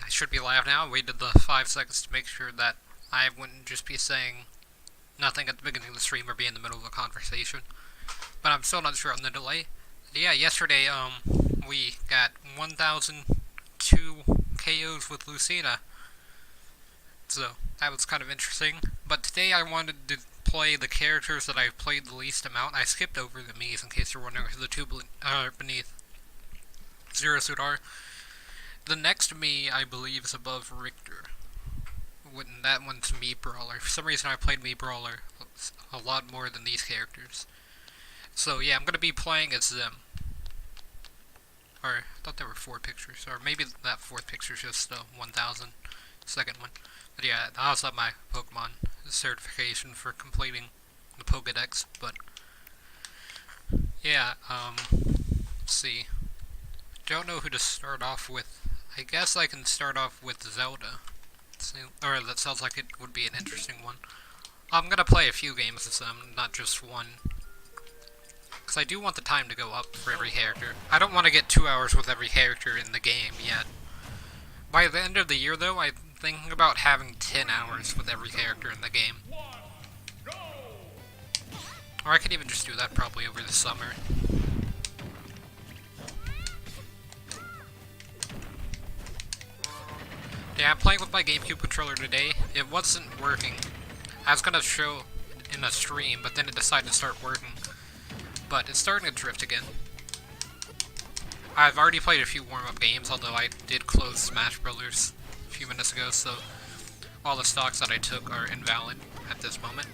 I should be live now. I waited the 5 seconds to make sure that I wouldn't just be saying nothing at the beginning of the stream or be in the middle of a conversation. But I'm still not sure on the delay. Yeah, yesterday, we got 1,002 KOs with Lucina. So, that was kind of interesting. But today I wanted to play the characters that I've played the least amount. I skipped over the Mii's in case you're wondering who the two beneath Zero Suit are. The next Mii, I believe, is above Richter. That one's Mii Brawler. For some reason I played Mii Brawler a lot more than these characters. So yeah, I'm gonna be playing as them. Or, I thought there were 4 pictures. Or maybe that 4th picture is just the 1,000 second one. But yeah, I also have my Pokemon certification for completing the Pokedex. But yeah, let's see. Don't know who to start off with. I guess I can start off with Zelda. Or that sounds like it would be an interesting one. I'm gonna play a few games with them, not just one. Because I do want the time to go up for every character. I don't want to get 2 hours with every character in the game yet. By the end of the year, though, I'm thinking about having 10 hours with every character in the game. Or I could even just do that probably over the summer. Yeah, I'm playing with my GameCube controller today. It wasn't working. I was gonna show in a stream, but then it decided to start working. But it's starting to drift again. I've already played a few warm-up games, although I did close Smash Brothers a few minutes ago, so all the stocks that I took are invalid at this moment.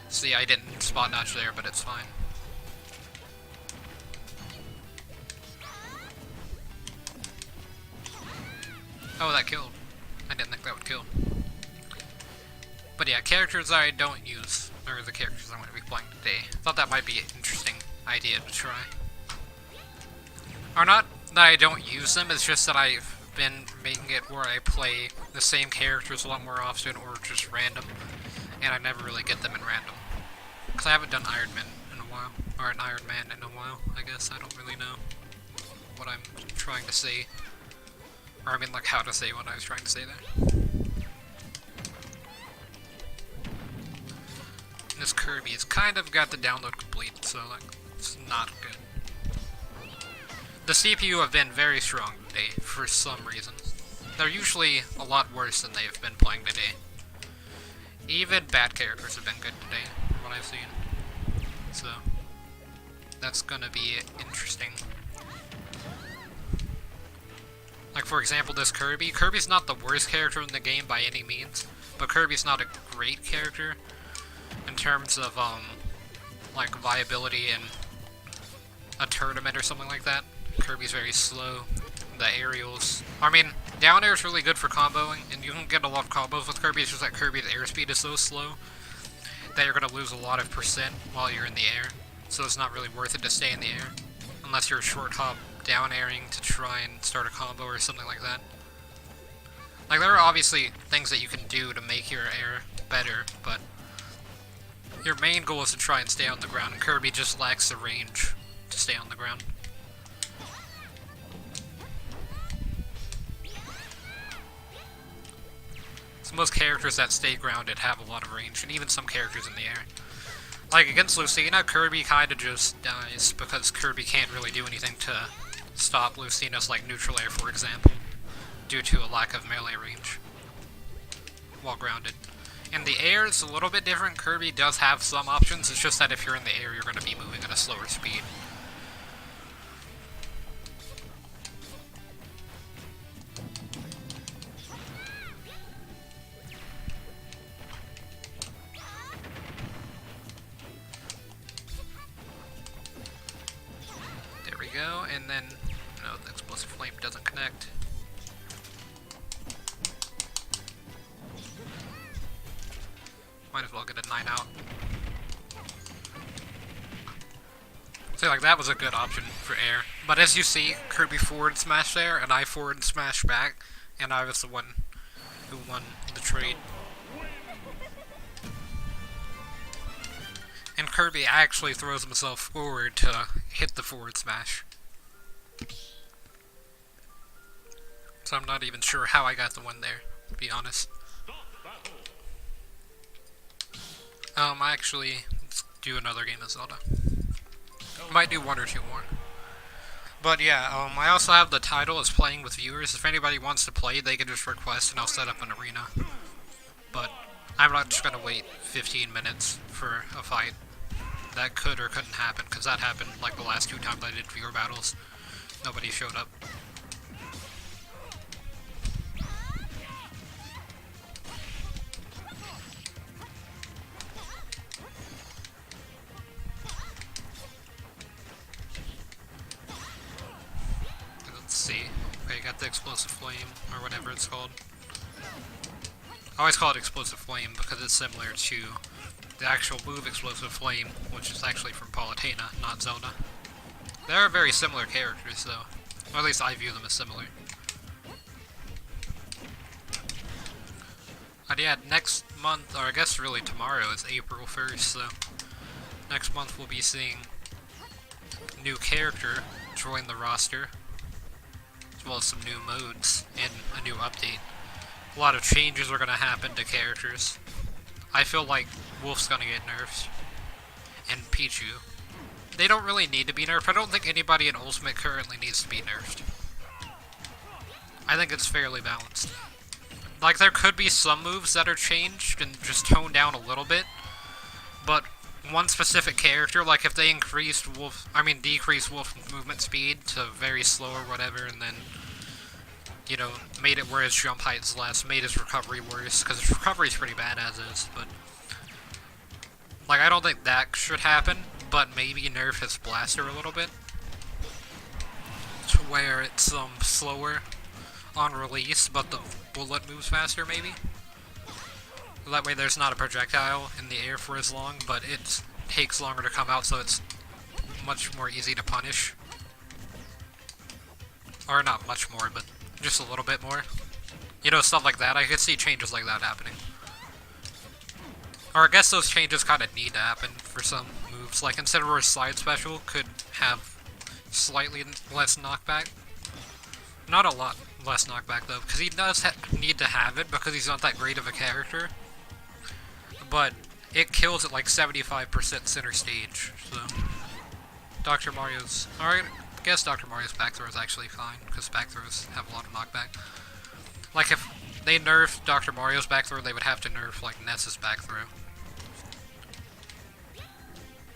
See, I didn't spot dodge there, but it's fine. Oh, that killed. I didn't think that would kill. But yeah, characters I don't use are the characters I'm going to be playing today. Thought that might be an interesting idea to try. Or not that I don't use them, it's just that I've been making it where I play the same characters a lot more often or just random. And I never really get them in random. Because I haven't done Iron Man in a while. Or an Iron Man in a while, I guess. I don't really know what I'm trying to say. Or I mean, like, how to say what I was trying to say there. And this Kirby has kind of got the download complete, so, like, it's not good. The CPU have been very strong today, for some reason. They're usually a lot worse than they've been playing today. Even bad characters have been good today, from what I've seen. So, that's gonna be interesting. Like, for example, this Kirby. Kirby's not the worst character in the game by any means, but Kirby's not a great character in terms of, like, viability in a tournament or something like that. Kirby's very slow. The aerials... I mean, down air is really good for comboing, and you can get a lot of combos with Kirby. It's just that Kirby's airspeed is so slow that you're going to lose a lot of percent while you're in the air. So it's not really worth it to stay in the air, unless you're a short hop down airing to try and start a combo or something like that. Like, there are obviously things that you can do to make your air better, but your main goal is to try and stay on the ground, and Kirby just lacks the range to stay on the ground. So most characters that stay grounded have a lot of range, and even some characters in the air. Like, against Lucina, Kirby kinda just dies, because Kirby can't really do anything to stop Lucina's, like, neutral air, for example, due to a lack of melee range while grounded. In the air, it's a little bit different. Kirby does have some options, it's just that if you're in the air, you're going to be moving at a slower speed. There we go, and then... no, the explosive flame doesn't connect. Might as well get a 9 out. So, like, that was a good option for air. But as you see, Kirby forward smash there, and I forward smash back, and I was the one who won the trade. And Kirby actually throws himself forward to hit the forward smash. So I'm not even sure how I got the win there, to be honest. Actually, let's do another game of Zelda. Might do one or two more. But yeah, I also have the title as playing with viewers. If anybody wants to play, they can just request and I'll set up an arena. But I'm not just gonna wait 15 minutes for a fight. That could or couldn't happen, because that happened like the last 2 times I did viewer battles. Nobody showed up. Let's see. Okay, got the Explosive Flame, or whatever it's called. I always call it Explosive Flame because it's similar to the actual move Explosive Flame, which is actually from Palutena, not Zelda. They are very similar characters, though. Or at least I view them as similar. And yeah, next month, or I guess really tomorrow, is April 1st, so next month we'll be seeing a new character join the roster, as well as some new modes and a new update. A lot of changes are going to happen to characters. I feel like Wolf's going to get nerfed, and Pichu. They don't really need to be nerfed. I don't think anybody in Ultimate currently needs to be nerfed. I think it's fairly balanced. Like, there could be some moves that are changed and just toned down a little bit, but one specific character, like if they decreased Wolf's movement speed to very slow or whatever, and then, you know, made it where his jump height's less, made his recovery worse, because his recovery's pretty bad as is, but, like, I don't think that should happen, but maybe nerf his blaster a little bit, to where it's, slower on release, but the bullet moves faster, maybe? That way there's not a projectile in the air for as long, but it takes longer to come out, so it's much more easy to punish. Or not much more, but just a little bit more. You know, stuff like that. I could see changes like that happening. Or I guess those changes kind of need to happen for some moves. Like, Incineroar's Slide Special could have slightly less knockback. Not a lot less knockback, though, because he does need to have it, because he's not that great of a character. But it kills at like 75% center stage, so... Dr. Mario's... Alright, I guess Dr. Mario's back throw is actually fine, because back throws have a lot of knockback. Like, if they nerfed Dr. Mario's back throw, they would have to nerf, like, Ness's back throw.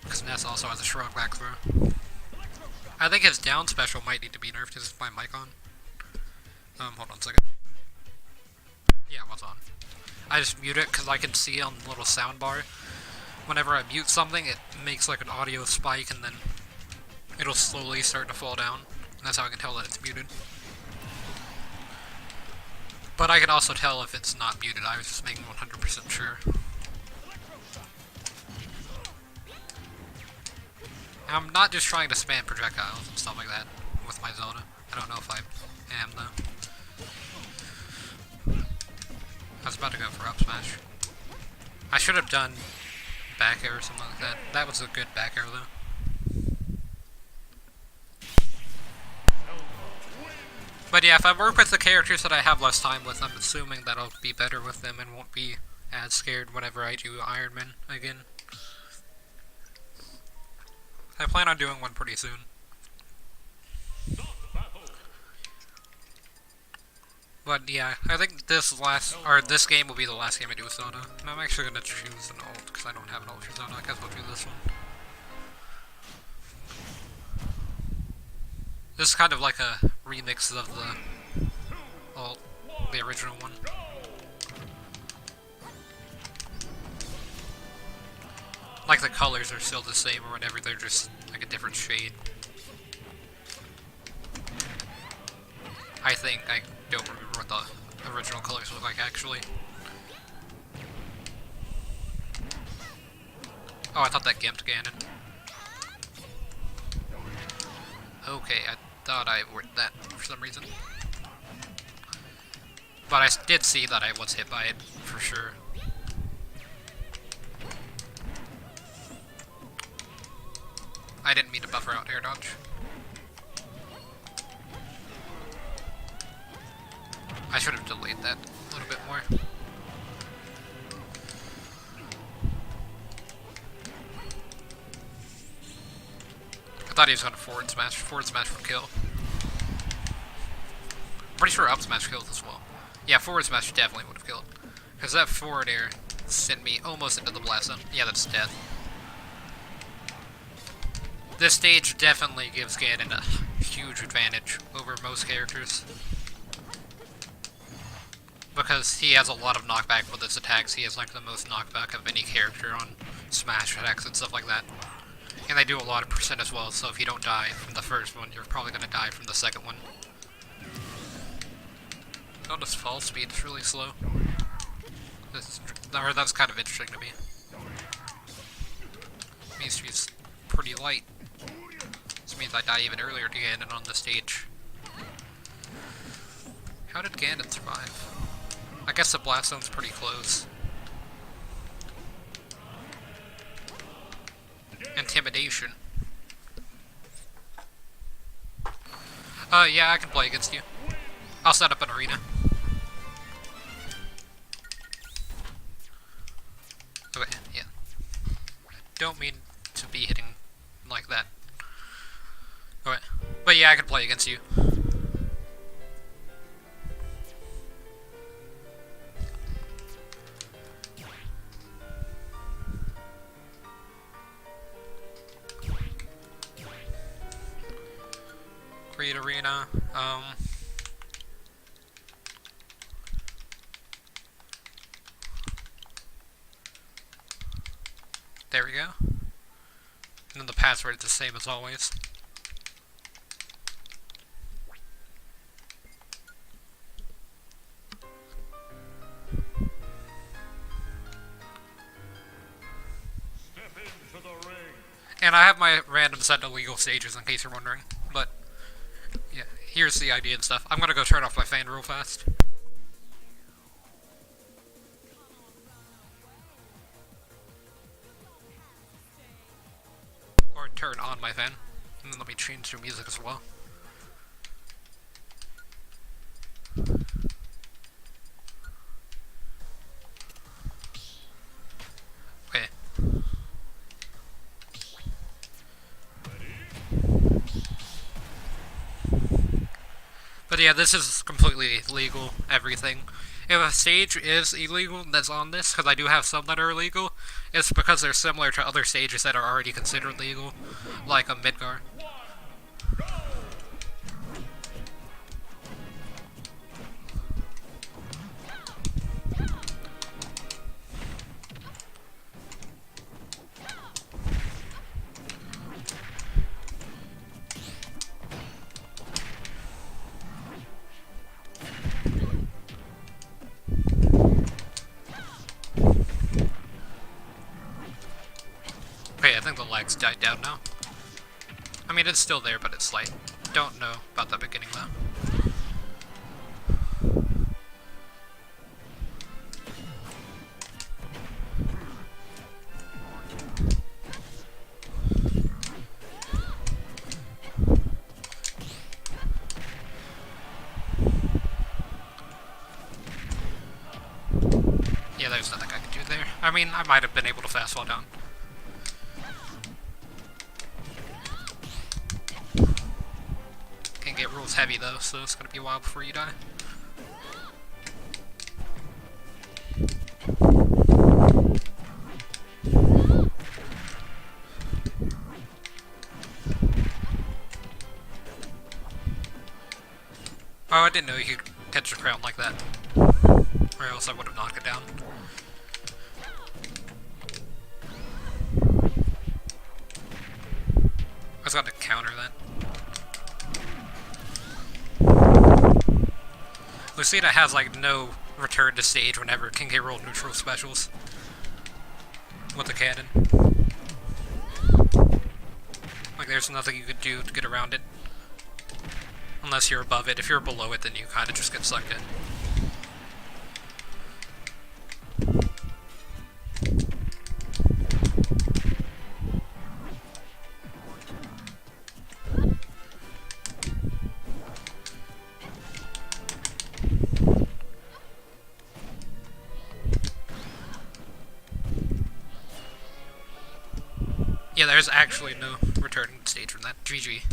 Because Ness also has a strong back throw. I think his down special might need to be nerfed. Is my mic on? Hold on a second. Yeah, it was on. I just mute it because I can see on the little sound bar. Whenever I mute something, it makes like an audio spike and then it'll slowly start to fall down. And that's how I can tell that it's muted. But I can also tell if it's not muted. I was just making 100% sure. I'm not just trying to spam projectiles and stuff like that with my Zelda. I don't know if I am, though. I was about to go for up smash. I should have done back air or something like that. That was a good back air, though. But yeah, if I work with the characters that I have less time with, I'm assuming that I'll be better with them and won't be as scared whenever I do Iron Man again. I plan on doing one pretty soon. But yeah, I think this game will be the last game I do with Zelda. And I'm actually gonna choose an ult, because I don't have an ult for Zelda. I guess I'll do this one. This is kind of like a remix of the ult, the original one. Like the colors are still the same or whatever, they're just like a different shade. I think. I don't remember what the original colors look like, actually. Oh, I thought that gimped Ganon. Okay, I thought I worded that for some reason. But I did see that I was hit by it, for sure. I didn't mean to buffer out air dodge. I should have delayed that a little bit more. I thought he was going to forward smash. Forward smash would kill. Pretty sure up smash kills as well. Yeah, forward smash definitely would have killed. Because that forward air sent me almost into the blast zone. Yeah, that's death. This stage definitely gives Ganon a huge advantage over most characters. Because he has a lot of knockback with his attacks. He has like the most knockback of any character on smash attacks and stuff like that. And they do a lot of percent as well, so if you don't die from the first one, you're probably going to die from the second one. Notice fall speed is really slow. That's kind of interesting to me. It means she's pretty light. This means I die even earlier to Ganon on the stage. How did Ganon survive? I guess the blast zone's pretty close. Intimidation. Yeah, I can play against you. I'll set up an arena. Okay, yeah. Don't mean to be hitting like that. Okay. But yeah, I can play against you. Create arena. There we go. And then the password is the same as always. And I have my random set of legal stages in case you're wondering. But, yeah, here's the idea and stuff. I'm gonna go turn off my fan real fast. Or turn on my fan. And then let me change to music as well. Okay. But yeah, this is completely legal, everything. If a stage is illegal that's on this, because I do have some that are illegal, it's because they're similar to other stages that are already considered legal, like a Midgar. Okay, I think the lag's died down now. I mean, it's still there, but it's slight. Don't know about the beginning, though. Yeah, there's nothing I could do there. I mean, I might have been able to fast fall down. Can't get rules heavy though, so it's gonna be a while before you die. Oh, I didn't know you could catch a crown like that. Or else I would have knocked it down. I was going to counter that. Lucina has like no return to stage whenever King K. Rool neutral specials with the cannon. Like there's nothing you could do to get around it. Unless you're above it. If you're below it, then you kind of just get sucked in. Yeah, there's actually no returning stage from that. GG.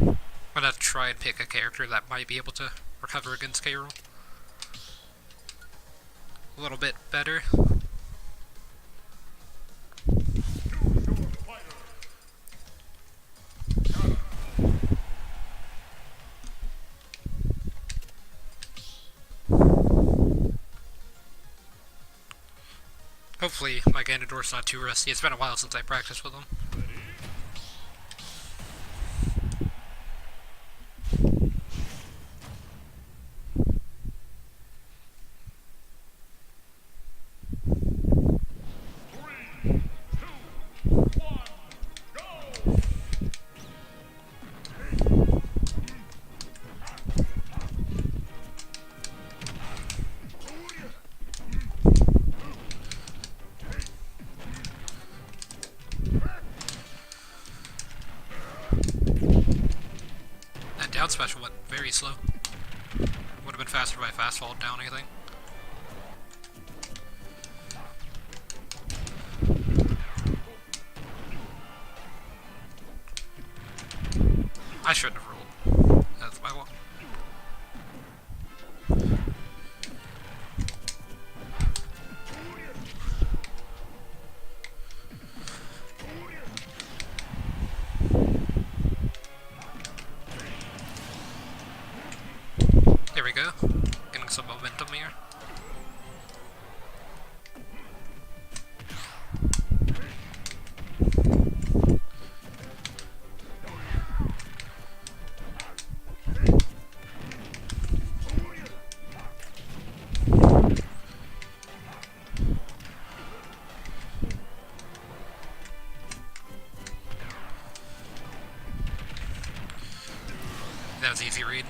I'm gonna try and pick a character that might be able to recover against K. Rool a little bit better. Hopefully my Ganondorf's not too rusty. It's been a while since I practiced with him. That down special went very slow. Would have been faster if I fast followed down anything. I shouldn't have rolled. That's my fault. There we go. Getting some momentum here. That was easy read.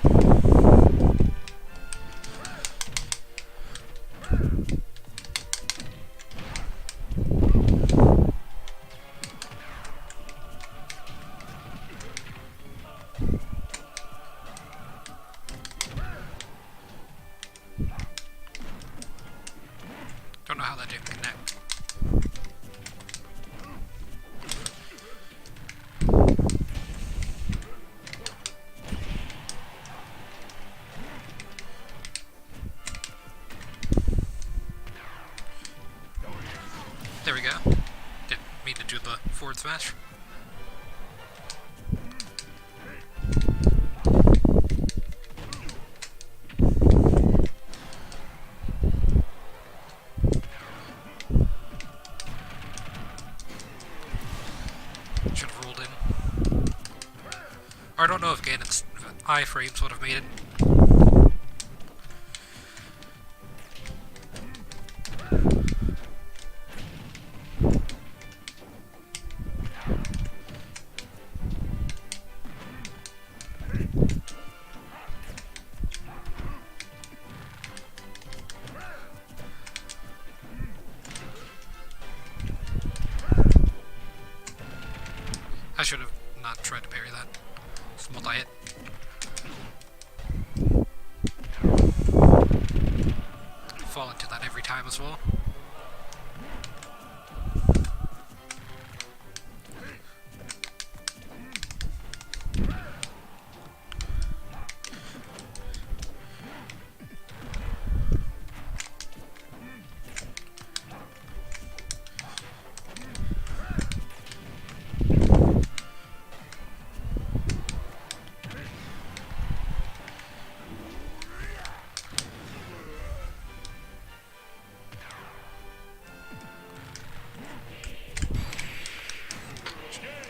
Don't know how that didn't connect. There we go. Didn't mean to do the forward smash. Should have rolled in. Or I don't know if Ganon's iframes would have made it. I should have not tried to parry that. It's multi-hit. Fall into that every time as well.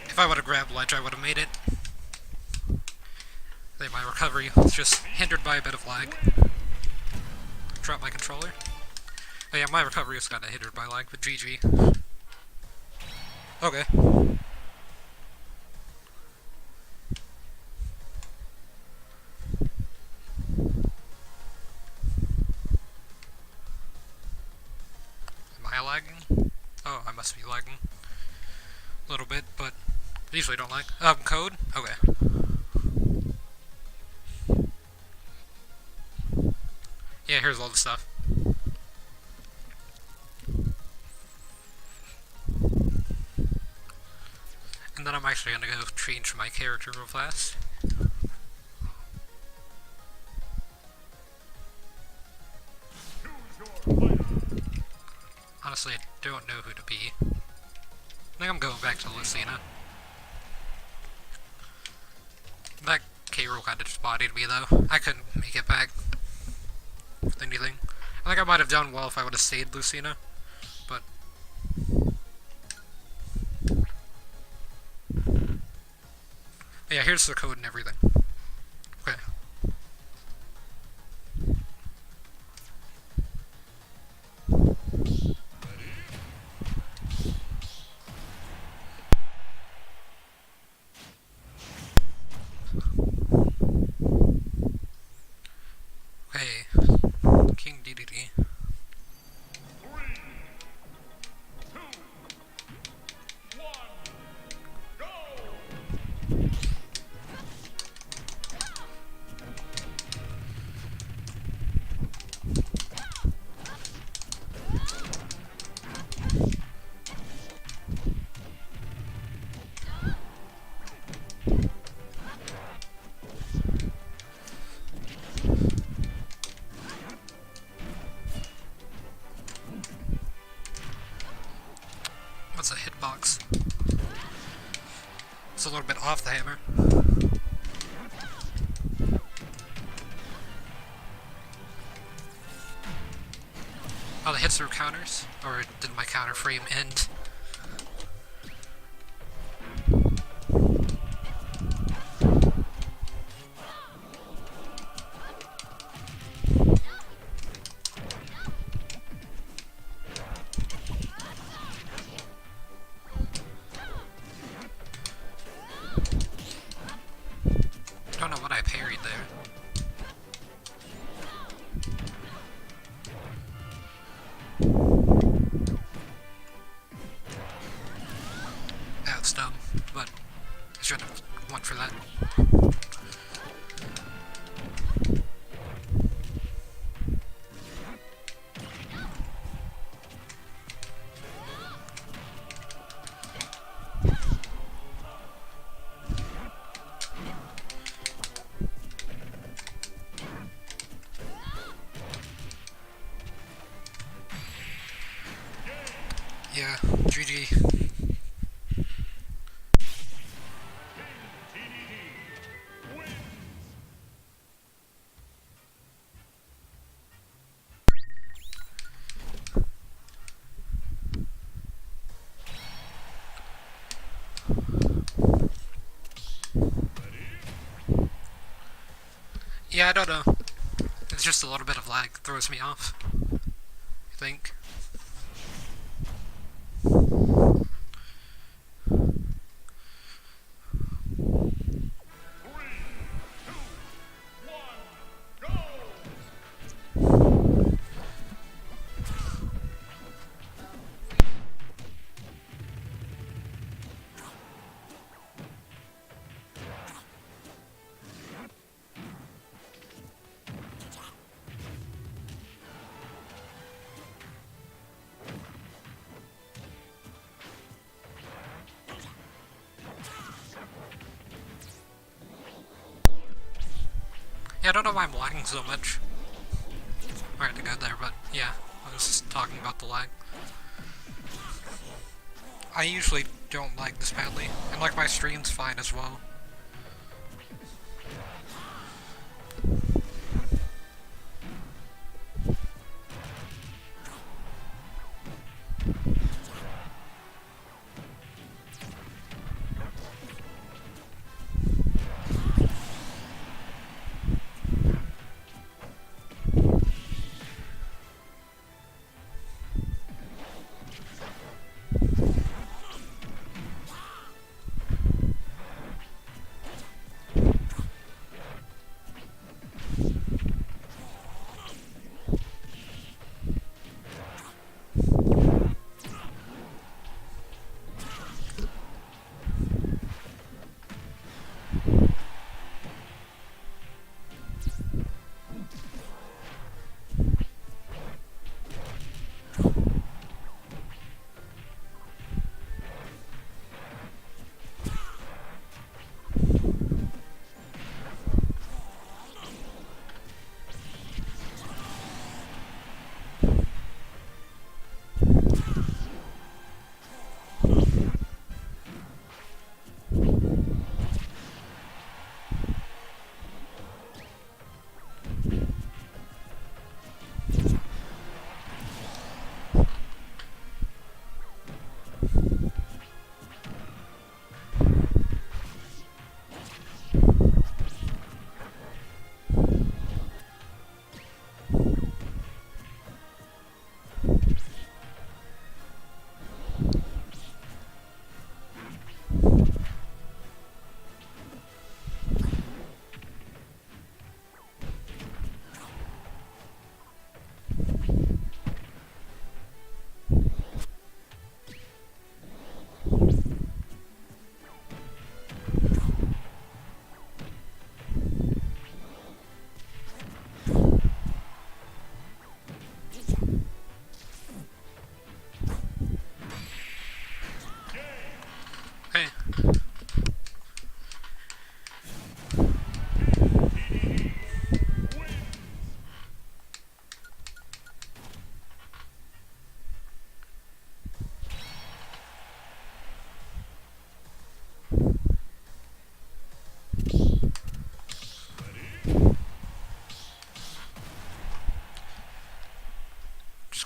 If I would have grabbed ledge, I would have made it. I think my recovery was just hindered by a bit of lag. Drop my controller. Oh yeah, my recovery was kind of hindered by lag, but GG. Okay. Am I lagging? Oh, I must be lagging. A little bit, but I usually don't lag. Code? Okay. Yeah, here's all the stuff. And then I'm actually gonna go change my character real fast. Honestly, I don't know who to be. I think I'm going back to Lucina. That K-Rool kinda just bodied me though. I couldn't make it back with anything. I think I might have done well if I would have stayed Lucina, but... yeah, here's the code and everything. Okay. Okay. King DDD. What's a hitbox? It's a little bit off the hammer. Oh, the hits through counters? Or did my counter frame end? Don't know what I parried there. That's dumb, but I should have went for that. Yeah, GG. Yeah, I don't know. It's just a little bit of lag throws me off, I think. Yeah, I don't know why I'm lagging so much. Alright, to go there, but yeah, I was just talking about the lag. I usually don't lag this badly, and like my stream's fine as well.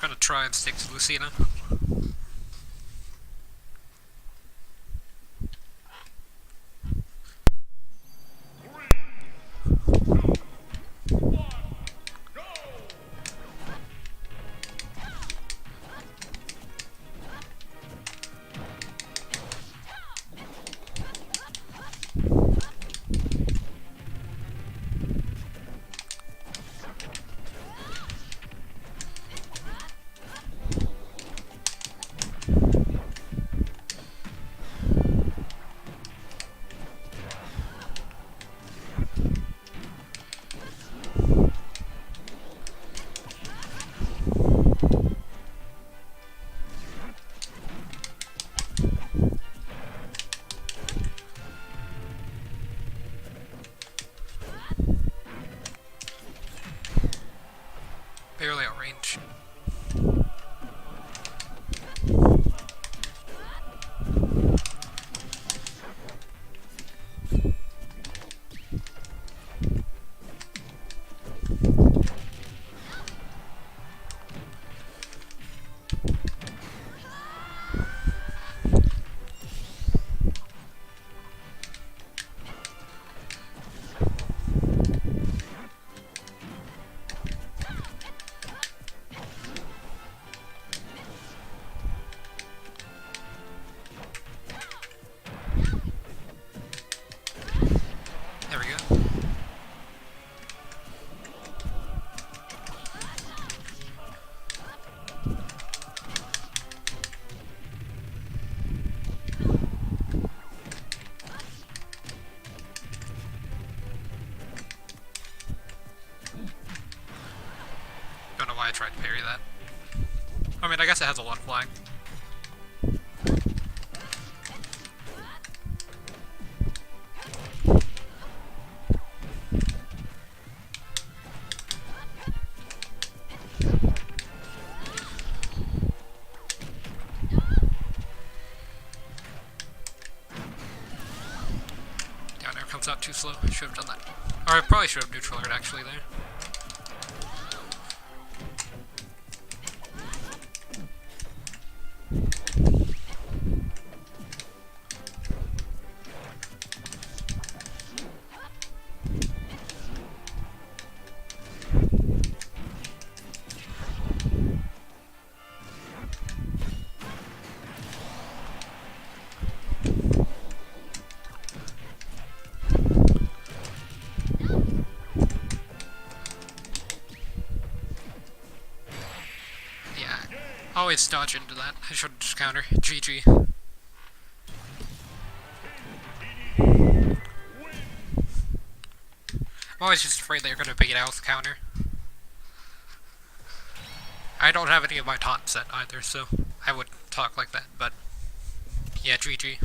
gonna try and stick to Lucina. Barely outrange. There we go. Don't know why I tried to parry that. I mean, I guess it has a lot of flying. Down air comes out too slow. I should have done that. Or I probably should have neutral aired actually there. Always dodge into that. I should just counter. GG. I'm always just afraid that you're gonna beat out with counter. I don't have any of my taunt set either, so I would talk like that, but yeah, GG.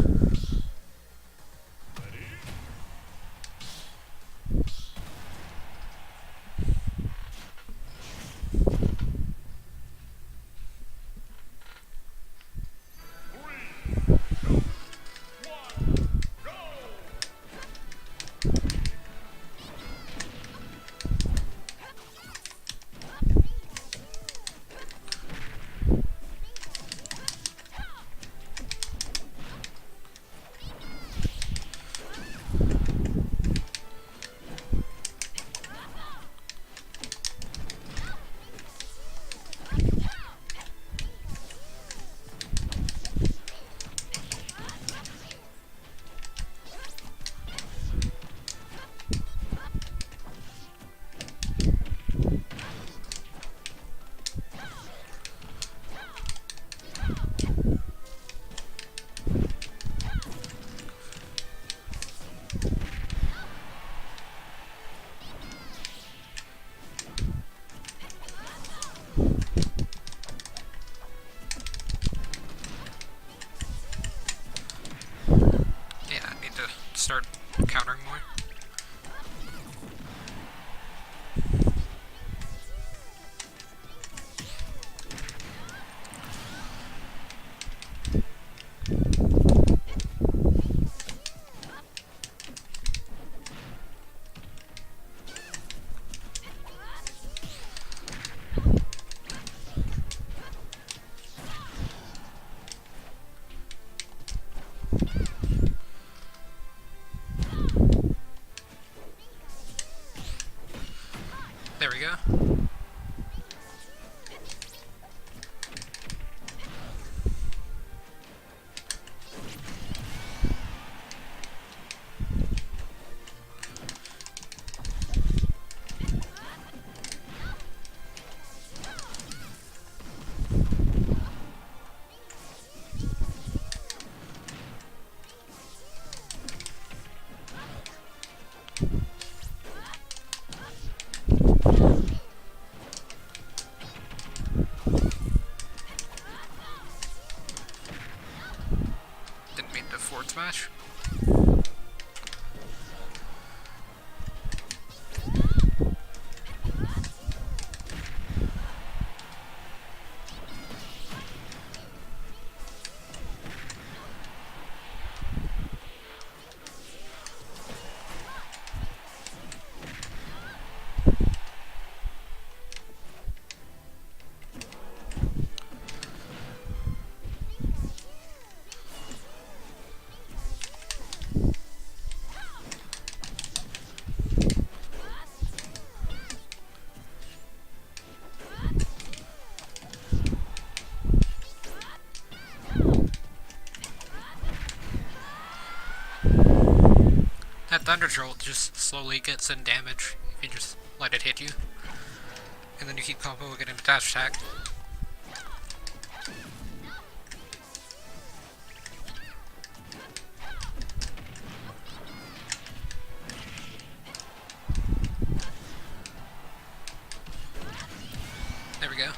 forward smash. That Thunder Jolt just slowly gets in damage if you just let it hit you. And then you keep comboing it into dash attack. There we go.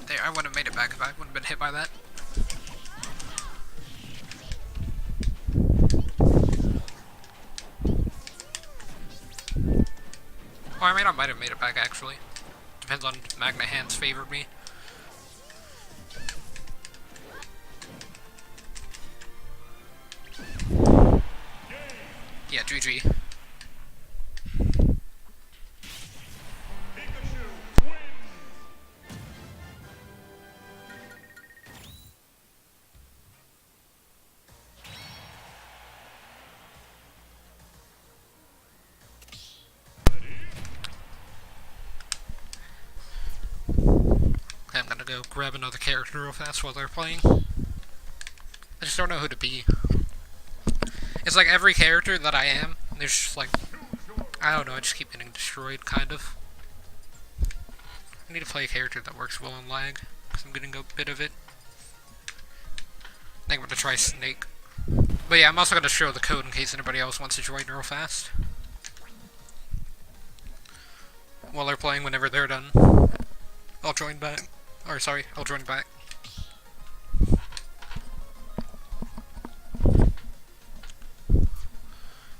There, I wouldn't have made it back if I wouldn't have been hit by that. Or I mean, I might have made it back actually. Depends on if Magna Hands favored me. Yeah, GG. I'm gonna go grab another character real fast while they're playing. I just don't know who to be. It's like every character that I am, there's just like, I don't know, I just keep getting destroyed, kind of. I need to play a character that works well on lag, because I'm getting a bit of it. I think I'm gonna try Snake. But yeah, I'm also gonna show the code in case anybody else wants to join real fast. While they're playing, whenever they're done, I'll join back. Or sorry, I'll join back.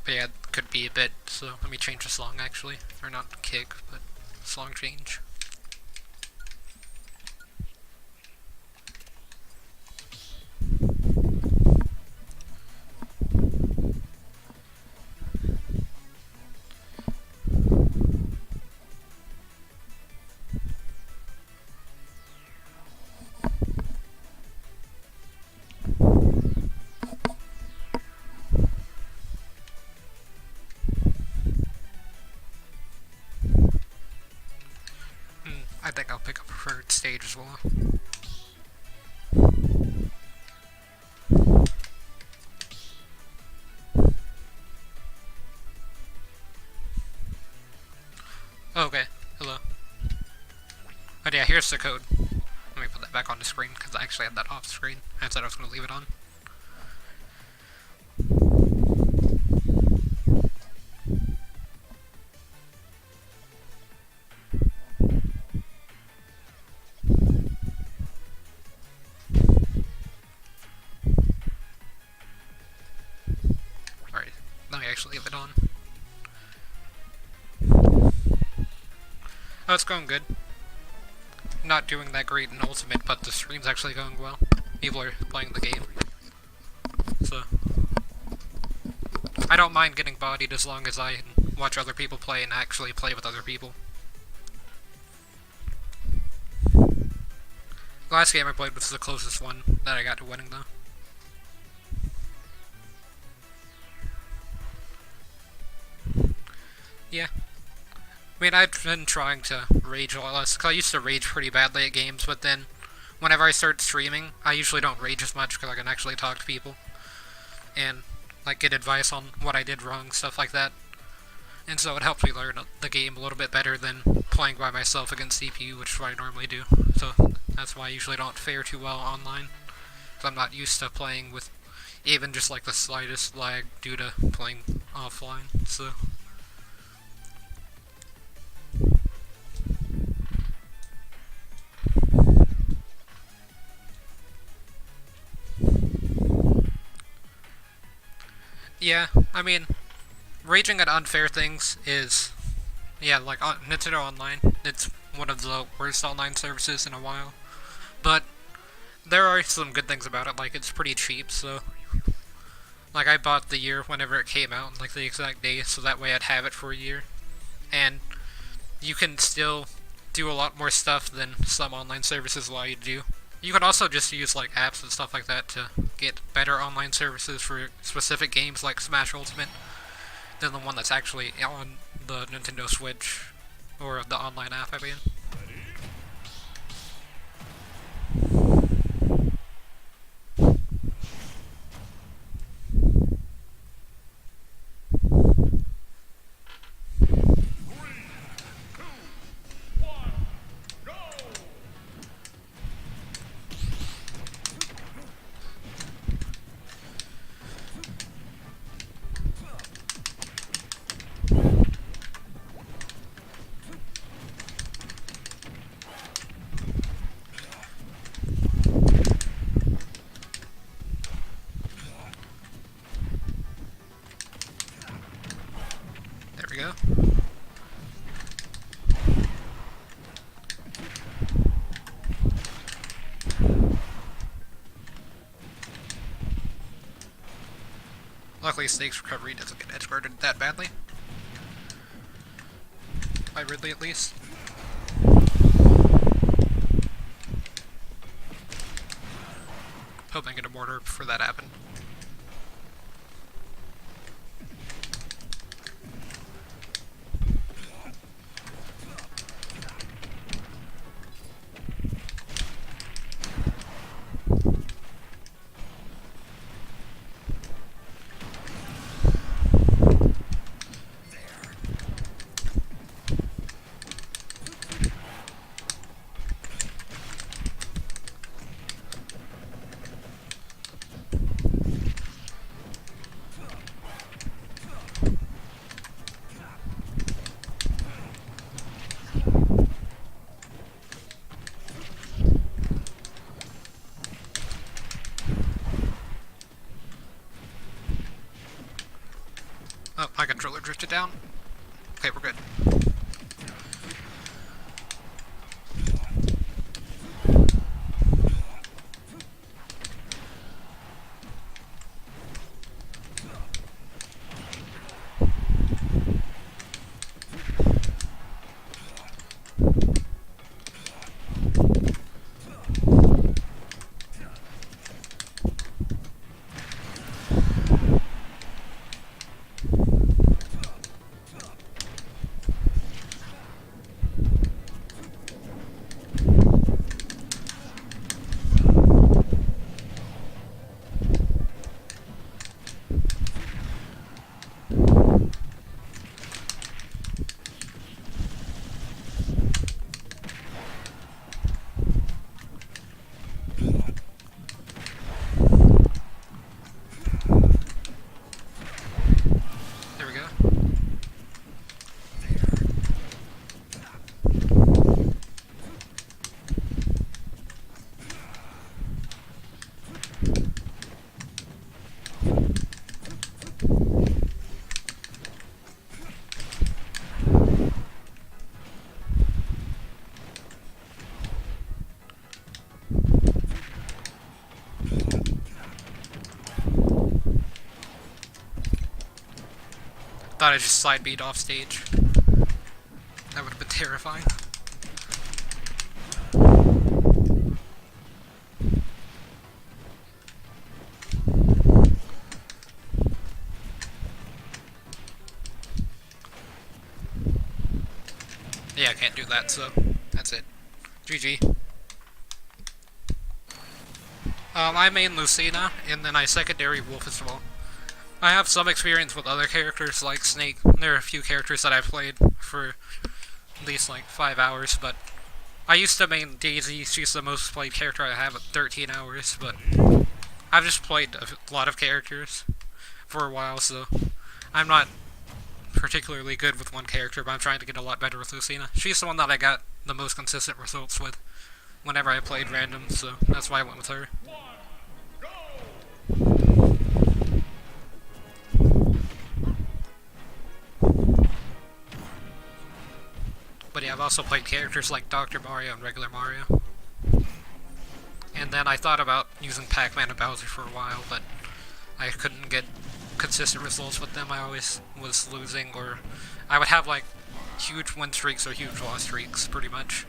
But yeah, it could be a bit, so let me change the song actually. Or not kick, but song change. I think I'll pick a preferred stage as well. Okay, hello. But yeah, here's the code. Let me put that back on the screen, because I actually had that off screen. I said I was going to leave it on. Alright, let me actually leave it on. Oh, it's going good. Not doing that great in Ultimate, but the stream's actually going well. People are playing the game. So, I don't mind getting bodied as long as I watch other people play and actually play with other people. The last game I played was the closest one that I got to winning, though. Yeah. I mean, I've been trying to rage a lot less, because I used to rage pretty badly at games, but then, whenever I start streaming, I usually don't rage as much, because I can actually talk to people, and, like, get advice on what I did wrong, stuff like that. and so it helps me learn the game a little bit better than playing by myself against CPU, which is what I normally do. So that's why I usually don't fare too well online, because I'm not used to playing with even just like the slightest lag due to playing offline. So yeah, I mean, raging at unfair things is, yeah, like Nintendo Online. It's one of the worst online services in a while, but there are some good things about it. Like, it's pretty cheap, so like I bought the year whenever it came out, like the exact day, so that way I'd have it for a year, and you can still do a lot more stuff than some online services allow you to do. You can also just use like apps and stuff like that to get better online services for specific games like Smash Ultimate than the one that's actually on the Nintendo Switch, or the online app, I mean. There we go. Luckily, Snake's recovery doesn't get edge-guarded that badly. By Ridley, at least. Hoping I get a mortar before that happened. Oh, my controller drifted down. Okay, we're good. There we go. Thought I just side beat off stage. That would have been terrifying. Yeah, I can't do that, so that's it. GG. I main Lucina, and then I secondary Wolf as well. I have some experience with other characters like Snake. There are a few characters that I've played for at least like 5 hours, but I used to main Daisy. She's the most played character I have at 13 hours, but I've just played a lot of characters for a while, so I'm not particularly good with one character, but I'm trying to get a lot better with Lucina. She's the one that I got the most consistent results with whenever I played random, so that's why I went with her. But yeah, I've also played characters like Dr. Mario and regular Mario. And then I thought about using Pac-Man and Bowser for a while, but I couldn't get consistent results with them. I always was losing, or I would have like huge win streaks or huge loss streaks, pretty much.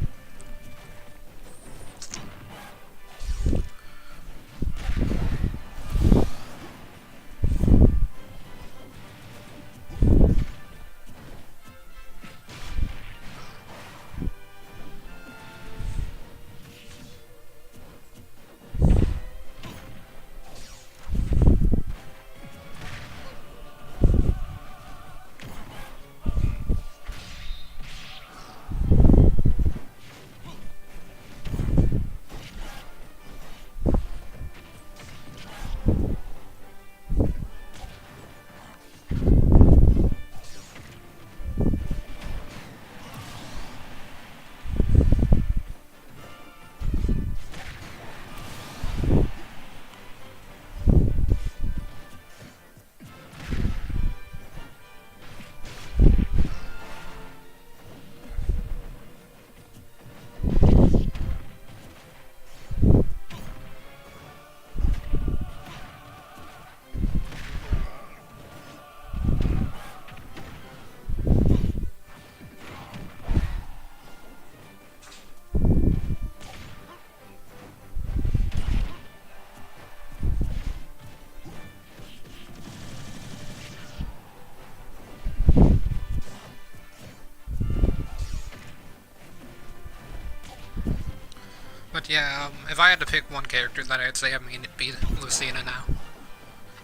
But yeah, if I had to pick one character that I'd say I mean it'd be Lucina now.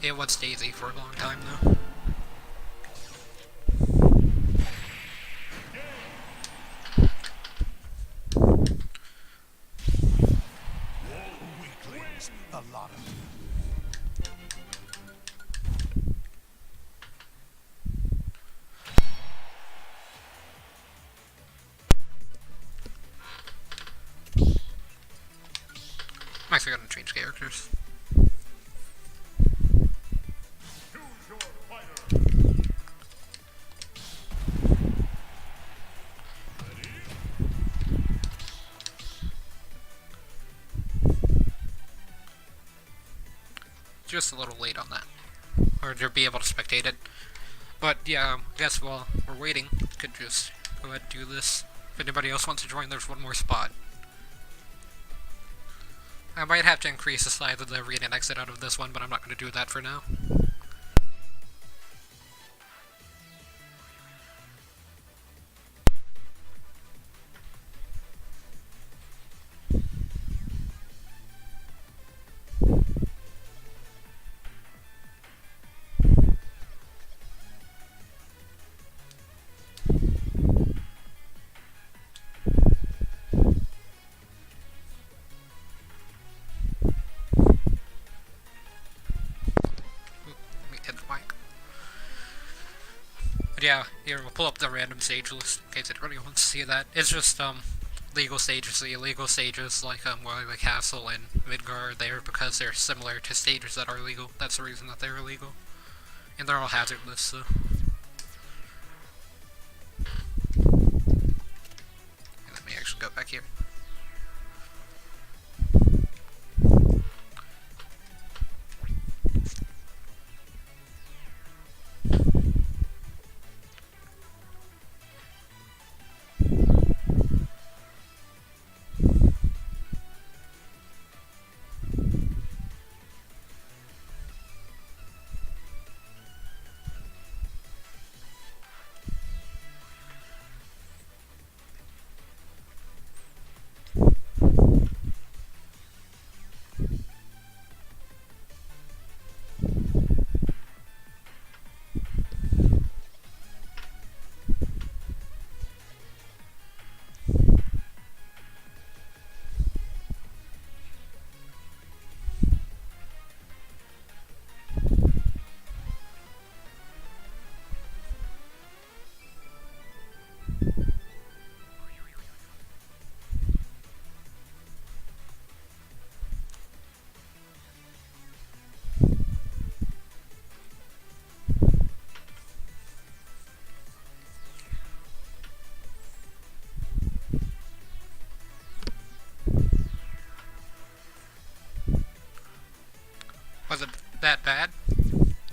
It was Daisy for a long time though. I'm actually gonna change characters. Just a little late on that. Or to be able to spectate it. But yeah, I guess while we're waiting, could just go ahead and do this. If anybody else wants to join, there's one more spot. I might have to increase the size of the arena and exit out of this one, but I'm not going to do that for now. But yeah, here we'll pull up the random stage list in case anybody wants to see that. It's just legal stages. The illegal stages like Wily Castle and Midgar are there because they're similar to stages that are legal. That's the reason that they're illegal. And they're all hazardless, so. Let me actually go back here. Was it that bad?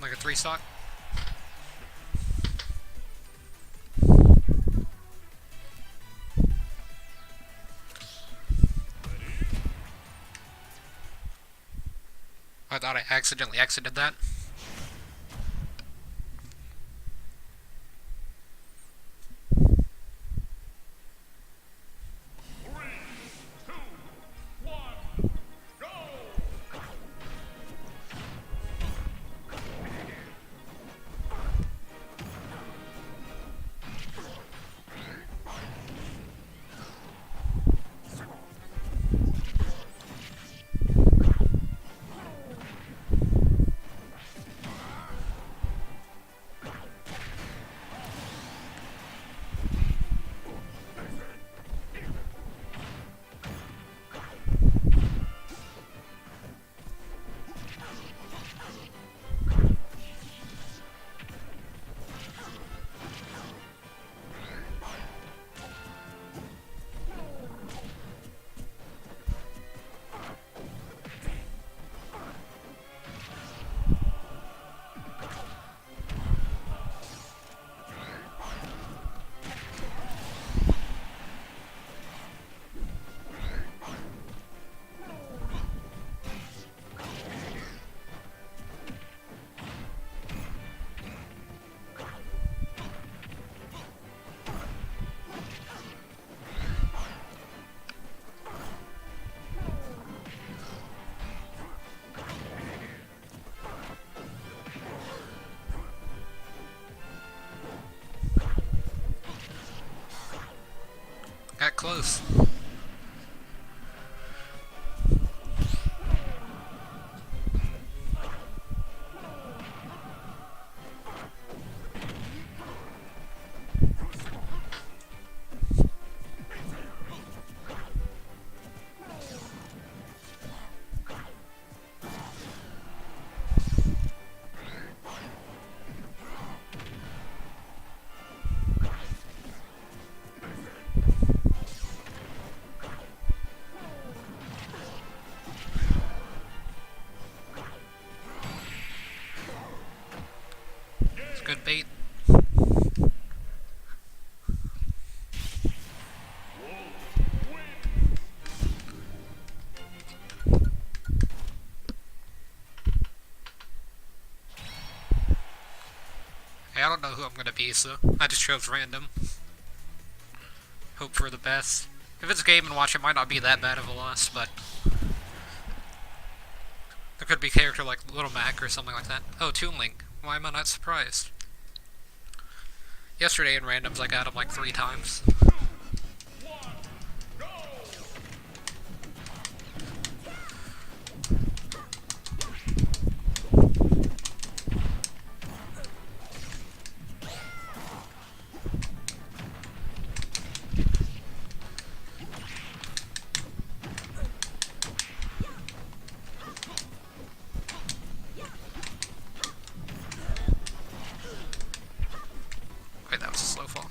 Like a 3-stock? I thought I accidentally exited that. Got close. It's good bait. Hey, I don't know who I'm gonna be, so I just chose random. Hope for the best. If it's Game & Watch, it might not be that bad of a loss, but there could be a character like Little Mac or something like that. Oh, Toon Link. Why am I not surprised? Yesterday in randoms, I got him like 3 times. Wait, that was a slow fall.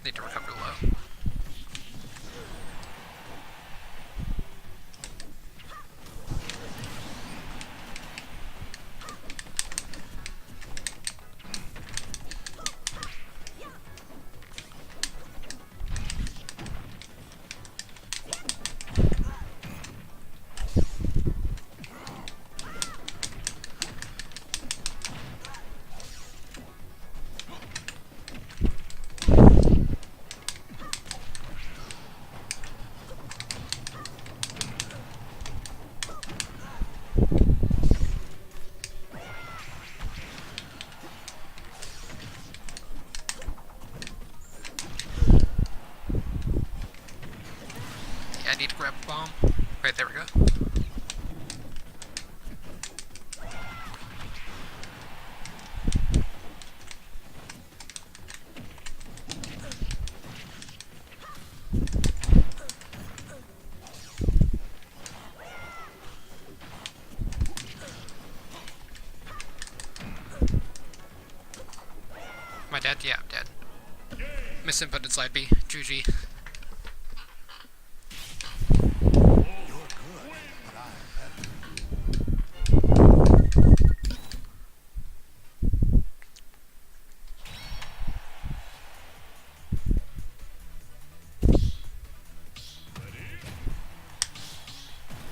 Need to recover low. Yeah, I need to grab a bomb. Right, there we go. best input in side B. GG.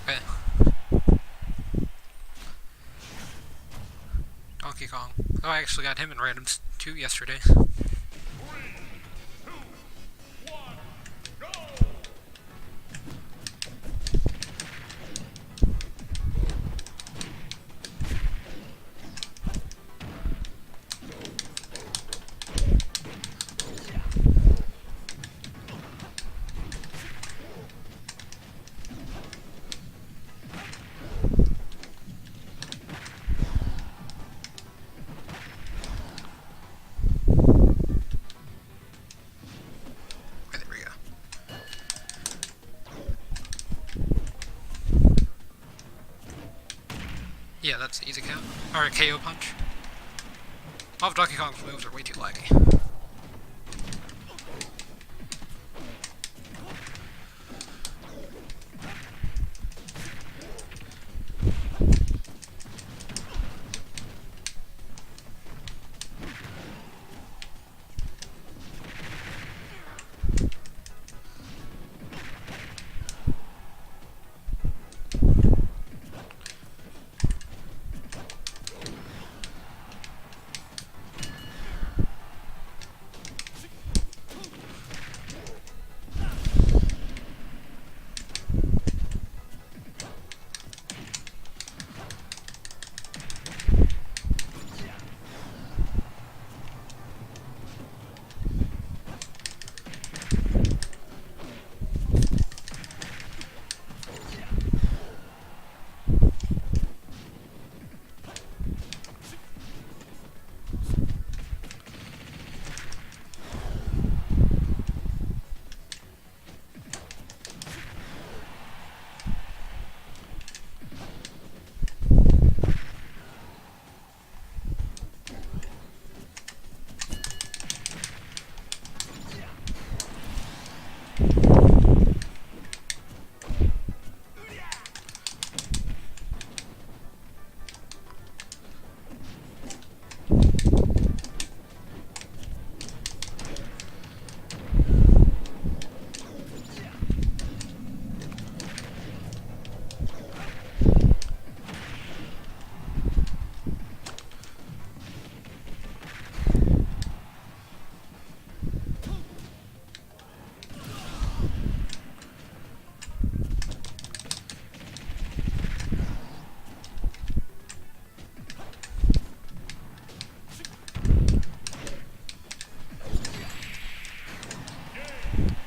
Okay. Donkey Kong. Oh, I actually got him in randoms too yesterday. Okay, there we go. Yeah, that's easy count. Or KO punch. All of Donkey Kong's moves are way too laggy.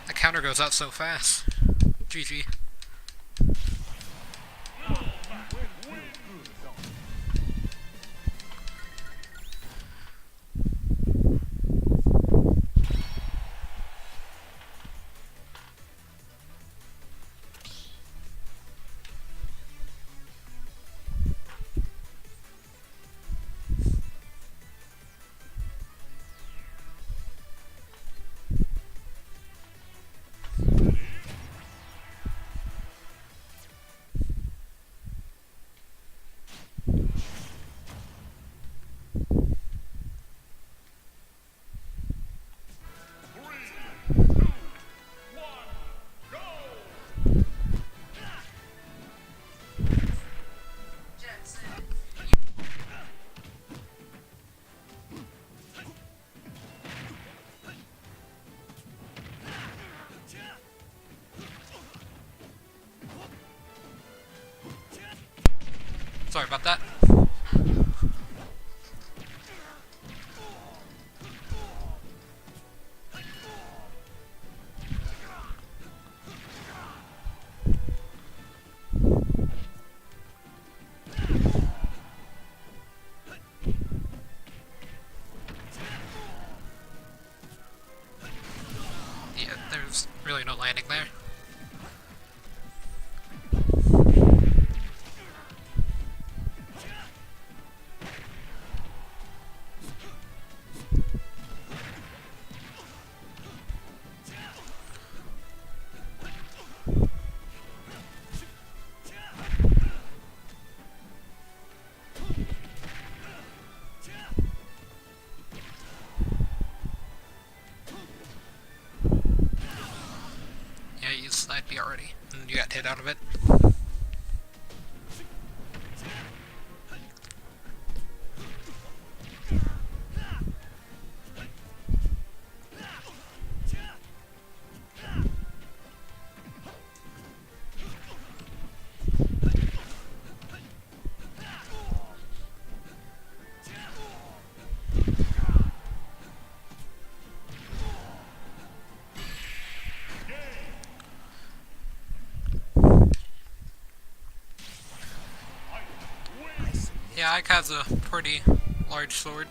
The counter goes out so fast. GG. Sorry about that. Yeah, there's really no landing there. side B already, and you got hit out of it. Yeah, Ike has a pretty large sword.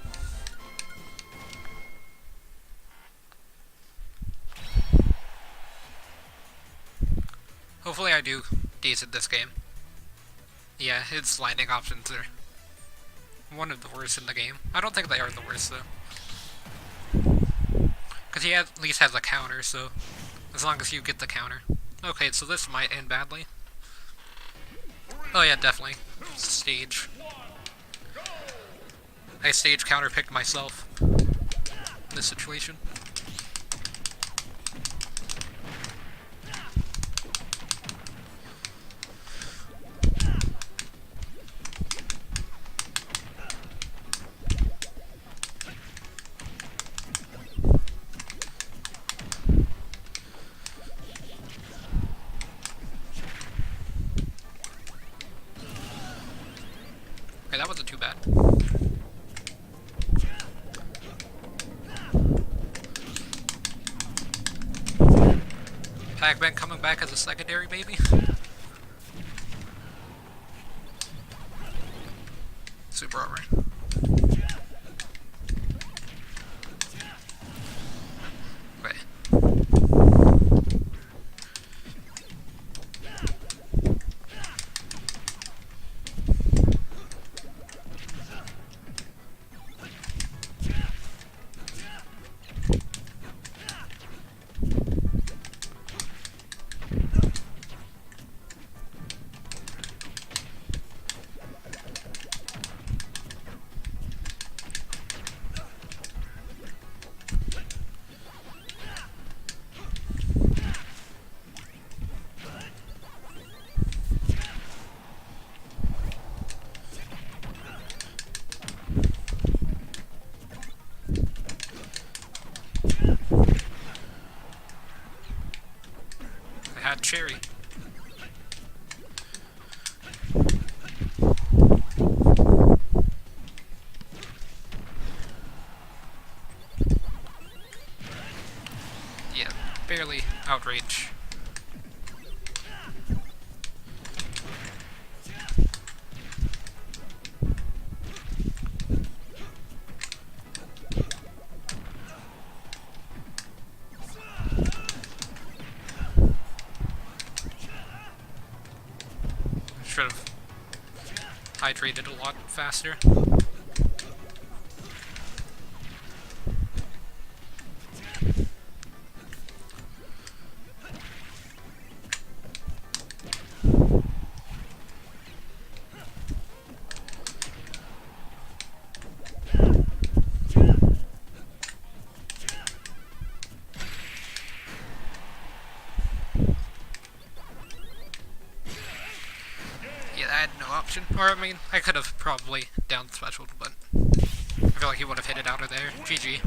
Hopefully I do decent this game. Yeah, his landing options are one of the worst in the game. I don't think they are the worst though. Because he at least has a counter, so as long as you get the counter. Okay, so this might end badly. Oh yeah, definitely. Stage. I stage counterpicked myself in this situation. Okay, that wasn't too bad. Pac-Man coming back as a secondary, maybe? Super armor. Okay. I had Cherry. Yeah, barely outrange. Should have hydrated a lot faster. I had no option. Or, I mean, I could have probably down specialed, but I feel like he would have hit it out of there. GG.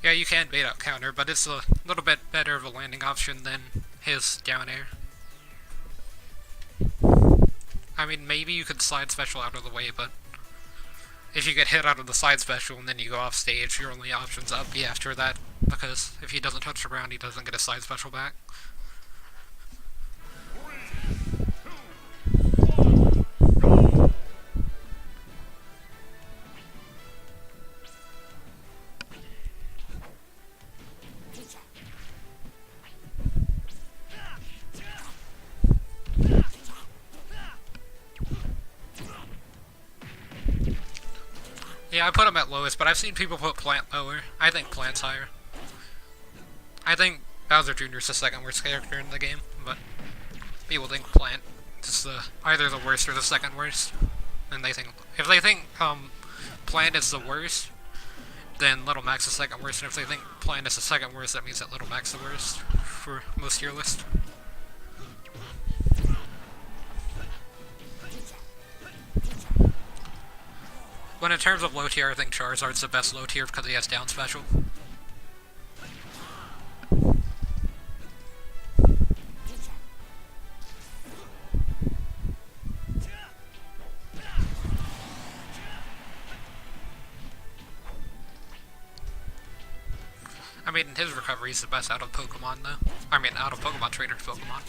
Yeah, you can bait out counter, but it's a little bit better of a landing option than his down air. I mean, maybe you could slide special out of the way, but if you get hit out of the side special and then you go off stage, your only option's up B after that, because if he doesn't touch the ground, he doesn't get a side special back. Yeah, I put him at lowest, but I've seen people put Plant lower. I think Plant's higher. I think Bowser Jr. is the second worst character in the game, but people think Plant is either the worst or the second worst. And if they think Plant is the worst, then Little Mac's the second worst. And if they think Plant is the second worst, that means that Little Mac's the worst for most tier list. But in terms of low tier, I think Charizard's the best low tier because he has down special. I mean, his recovery is the best out of Pokemon, though. I mean, out of Pokemon Trader's Pokemon.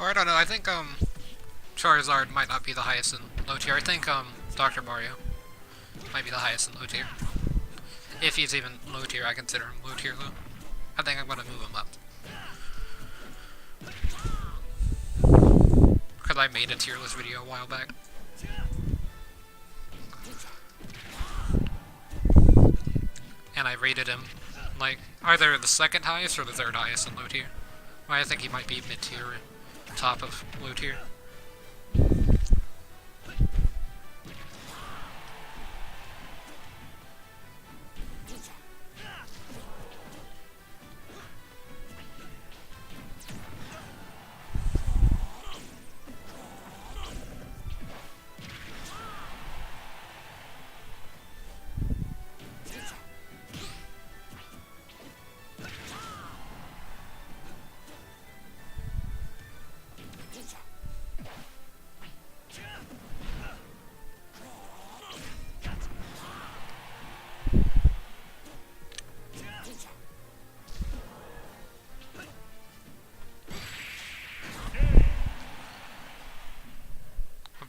Or I don't know, I think Charizard might not be the highest in low tier. I think Dr. Mario might be the highest in low tier. If he's even low tier, I consider him low tier though. I think I'm gonna move him up. Because I made a tier list video a while back. And I rated him like either the second highest or the third highest in low tier. Well, I think he might be mid tier, top of low tier.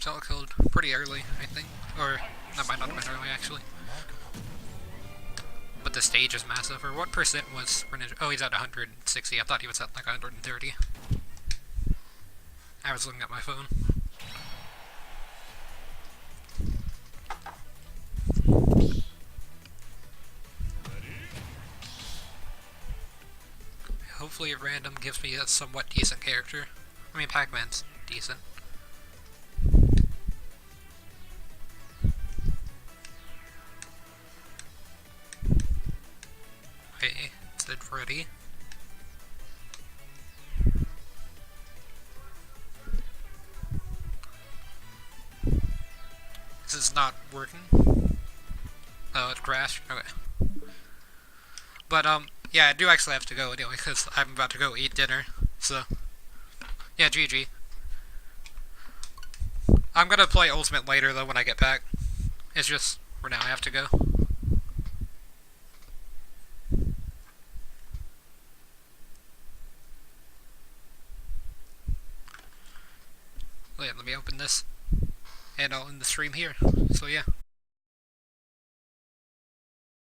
Zelda killed pretty early, I think. Or, that might not have been early, actually. But the stage is massive. Or what percent was Greninja? Oh, he's at 160. I thought he was at like 130. I was looking at my phone. Hopefully random gives me a somewhat decent character. I mean, Pac-Man's decent. Okay, is it ready? This is not working. Oh, it crashed? Okay. But, yeah, I do actually have to go anyway, because I'm about to go eat dinner, so... Yeah, GG. I'm gonna play Ultimate later, though, when I get back. It's just, for now, I have to go. Wait, let me open this. And I'll end the stream here. So, yeah.